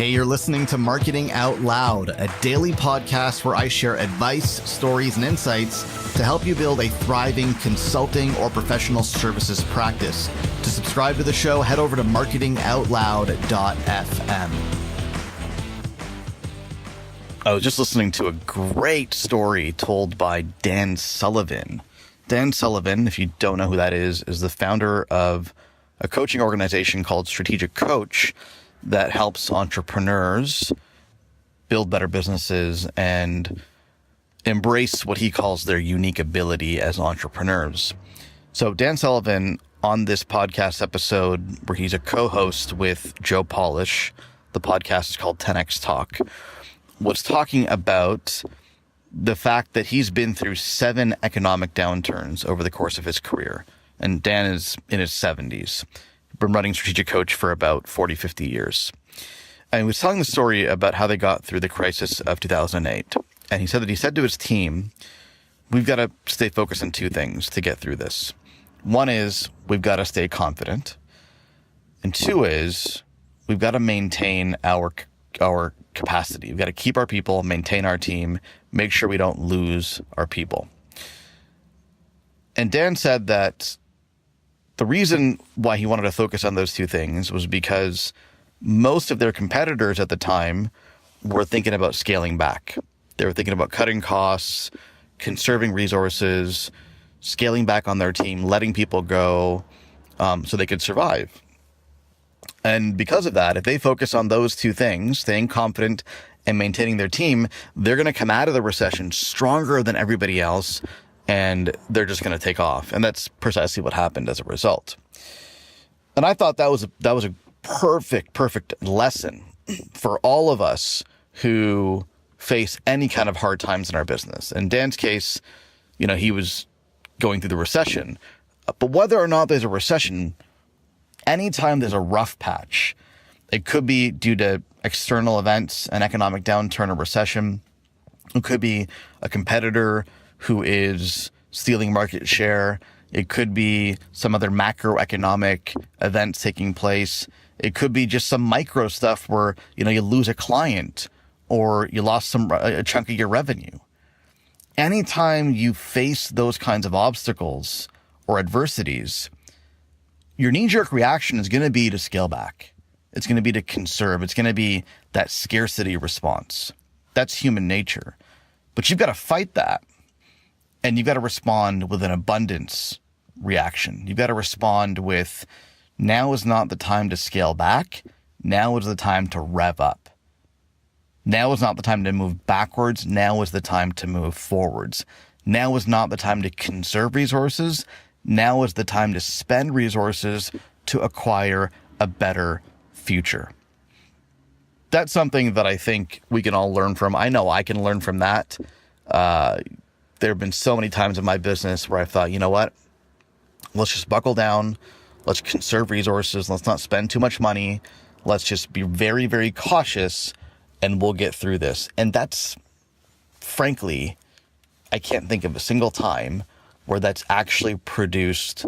Hey, you're listening to Marketing Out Loud, a daily podcast where I share advice, stories, and insights to help you build a thriving consulting or professional services practice. To subscribe to the show, head over to marketingoutloud.fm. I was just listening to a great story told by Dan Sullivan. Dan Sullivan, if you don't know who that is the founder of a coaching organization called Strategic Coach that helps entrepreneurs build better businesses and embrace what he calls their unique ability as entrepreneurs. So Dan Sullivan, on this podcast episode where he's a co-host with Joe Polish, the podcast is called 10X Talk, was talking about the fact that he's been through 7 economic downturns over the course of his career. And Dan is in his 70s. Been running Strategic Coach for about 40, 50 years. And he was telling the story about how they got through the crisis of 2008. And he said that he said to his team, we've got to stay focused on 2 things to get through this. One is we've got to stay confident. And 2 is we've got to maintain our capacity. We've got to keep our people, maintain our team, make sure we don't lose our people. And Dan said that the reason why he wanted to focus on those 2 things was because most of their competitors at the time were thinking about scaling back. They were thinking about cutting costs, conserving resources, scaling back on their team, letting people go so they could survive. And because of that, if they focus on those 2 things, staying confident and maintaining their team, they're going to come out of the recession stronger than everybody else, and they're just going to take off. And that's precisely what happened as a result. And I thought that was a perfect lesson for all of us who face any kind of hard times in our business. In Dan's case, he was going through the recession. But whether or not there's a recession, anytime there's a rough patch, it could be due to external events, an economic downturn, a recession. It could be a competitor who is stealing market share. It could be some other macroeconomic events taking place. It could be just some micro stuff where, you lose a client or you lost a chunk of your revenue. Anytime you face those kinds of obstacles or adversities, your knee-jerk reaction is going to be to scale back. It's going to be to conserve. It's going to be that scarcity response. That's human nature. But you've got to fight that. And you've got to respond with an abundance reaction. You've got to respond with, now is not the time to scale back. Now is the time to rev up. Now is not the time to move backwards. Now is the time to move forwards. Now is not the time to conserve resources. Now is the time to spend resources to acquire a better future. That's something that I think we can all learn from. I know I can learn from that. There have been so many times in my business where I thought, you know what? Let's just buckle down. Let's conserve resources. Let's not spend too much money. Let's just be very, very cautious and we'll get through this. And that's, frankly, I can't think of a single time where that's actually produced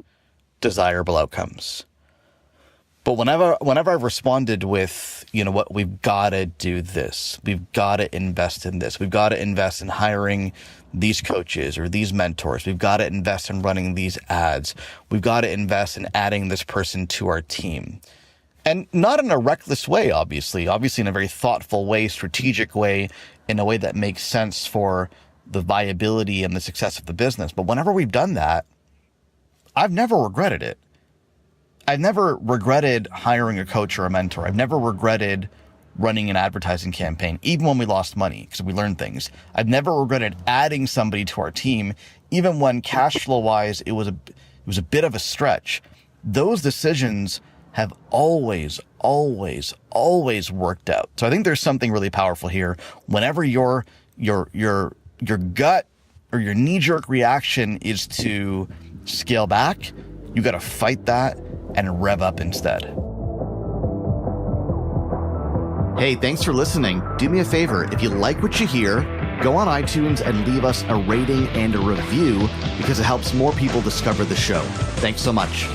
desirable outcomes. But whenever I've responded with, what, we've got to do this. We've got to invest in this. We've got to invest in hiring these coaches or these mentors. We've got to invest in running these ads. We've got to invest in adding this person to our team. And not in a reckless way, obviously in a very thoughtful way, strategic way, in a way that makes sense for the viability and the success of the business. But whenever we've done that, I've never regretted it. I've never regretted hiring a coach or a mentor. I've never regretted running an advertising campaign, even when we lost money, because we learned things. I've never regretted adding somebody to our team, even when cash flow wise, it was a bit of a stretch. Those decisions have always worked out. So I think there's something really powerful here. Whenever your gut or your knee-jerk reaction is to scale back, you got to fight that and rev up instead. Hey, thanks for listening. Do me a favor. If you like what you hear, go on iTunes and leave us a rating and a review because it helps more people discover the show. Thanks so much.